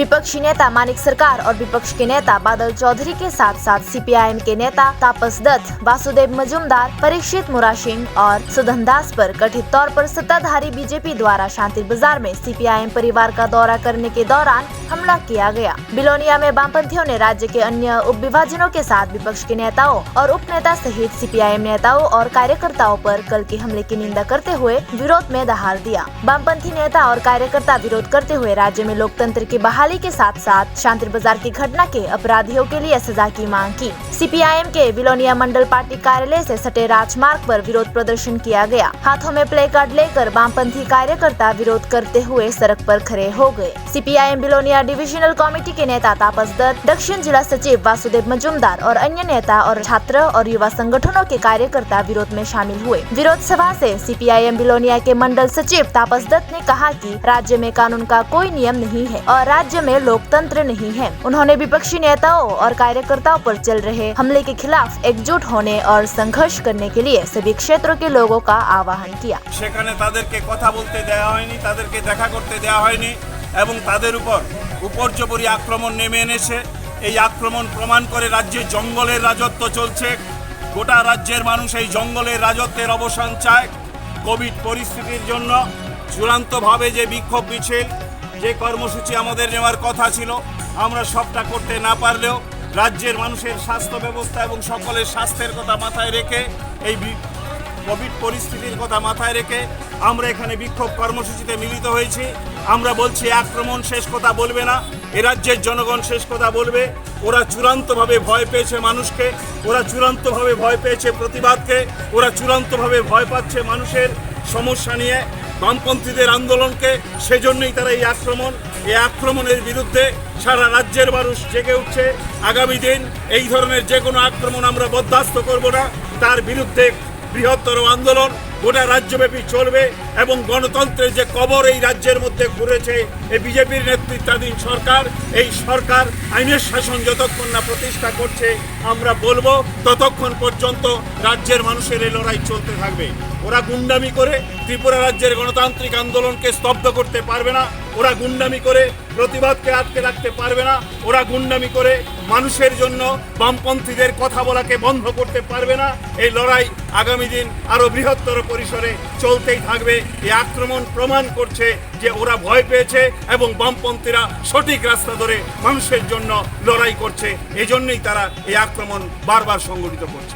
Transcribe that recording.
विपक्षी नेता मानिक सरकार और विपक्ष के नेता बादल चौधरी के साथ साथ सीपीआईएम के नेता तापस दत्त, वासुदेव मजूमदार, परीक्षित मुराशिंग और सुधन दास पर कथित तौर पर सत्ताधारी बीजेपी द्वारा शांति बाजार में सीपीआईएम परिवार का दौरा करने के दौरान हमला किया गया। बिलोनिया में वामपंथियों ने राज्य के अन्य उप विभाजनों के साथ विपक्ष के नेताओं और उप नेता सहित सीपीआईएम नेताओं और कार्यकर्ताओं पर कल के हमले की निंदा करते हुए विरोध में दहाड़ दिया। वामपंथी नेता और कार्यकर्ता विरोध करते हुए राज्य में लोकतंत्र की बहाली के साथ साथ शांति बाजार की घटना के अपराधियों के लिए सजा की मांग की। सीपीआईएम के बिलोनिया मंडल पार्टी कार्यालय से सटे राजमार्ग पर विरोध प्रदर्शन किया गया। हाथों में प्ले कार्ड लेकर वामपंथी कार्यकर्ता विरोध करते हुए सड़क पर खड़े हो गए। सीपीआईएम बिलोनिया डिविजनल कमेटी के नेता तापस दत्त, दक्षिण जिला सचिव वासुदेव मजूमदार और अन्य नेता और छात्र और युवा संगठनों के कार्यकर्ता विरोध में शामिल हुए। विरोध सभा से सीपीआईएम बिलोनिया के मंडल सचिव तापस दत्त ने कहा कि राज्य में कानून का कोई नियम नहीं है और राज्य में लोकतंत्र नहीं है। उन्होंने विपक्षी नेताओं और कार्यकर्ताओं पर चल रहे हमले के खिलाफ एकजुट होने और संघर्ष करने के लिए सभी क्षेत्रों के लोगों का आह्वान किया। সেখানে তাদেরকে কথা বলতে দেওয়া হয়নি, তাদেরকে দেখা করতে দেওয়া হয়নি এবং তাদের উপর উপর্যুপরি আক্রমণ নেমে এনেছে। এই আক্রমণ প্রমাণ করে রাজ্যে জঙ্গলের রাজত্ব চলছে। গোটা রাজ্যের মানুষ এই জঙ্গলের রাজত্বের অবসান চায়। কোভিড পরিস্থিতির জন্য চূড়ান্তভাবে যে বিক্ষোভ মিছিল, যে কর্মসূচি আমাদের নেওয়ার কথা ছিল, আমরা সবটা করতে না পারলেও রাজ্যের মানুষের স্বাস্থ্য ব্যবস্থা এবং সকলের স্বাস্থ্যের কথা মাথায় রেখে এই কোভিড পরিস্থিতির কথা মাথায় রেখে আমরা এখানে বিক্ষোভ কর্মসূচিতে মিলিত হয়েছি। আমরা বলছি আক্রমণ শেষ কথা বলবে না, এ রাজ্যের জনগণ শেষ কথা বলবে। ওরা চূড়ান্তভাবে ভয় পেয়েছে মানুষকে, ওরা চূড়ান্তভাবে ভয় পেয়েছে প্রতিবাদকে, ওরা চূড়ান্তভাবে ভয় পাচ্ছে মানুষের সমস্যা নিয়ে বামপন্থীদের আন্দোলনকে। সেজন্যই তারা এই আক্রমণের বিরুদ্ধে সারা রাজ্যের মানুষ জেগে উঠছে। আগামী দিন এই ধরনের যে কোনো আক্রমণ আমরা বরদাস্ত করব না। তার বিরুদ্ধে বৃহত্তর আন্দোলন গোটা রাজ্যব্যাপী চলবে এবং গণতন্ত্রের যে কবর এই রাজ্যের মধ্যে ঘুরেছে এই বিজেপির নেতৃত্বাধীন সরকার, এই সরকার আইনের শাসন যতক্ষণ না প্রতিষ্ঠা করছে আমরা বলবো ততক্ষণ পর্যন্ত রাজ্যের মানুষের এই লড়াই চলতে থাকবে। ওরা গুন্ডামি করে ত্রিপুরা রাজ্যের গণতান্ত্রিক আন্দোলনকে স্তব্ধ করতে পারবে না, ওরা গুন্ডামি করে প্রতিবাদকে আটকে রাখতে পারবে না, ওরা গুন্ডামি করে মানুষের জন্য বামপন্থীদের কথা বলাকে বন্ধ করতে পারবে না। এই লড়াই আগামী দিন আরো বৃহত্তর পরিসরে চলতেই থাকবে। এই আক্রমণ প্রমাণ করছে যে ওরা ভয় পেয়েছে এবং বামপন্থীরা সঠিক রাস্তা ধরে মানুষের জন্য লড়াই করছে। এজন্যই তারা এই আক্রমণ বারবার সংগঠিত করছে।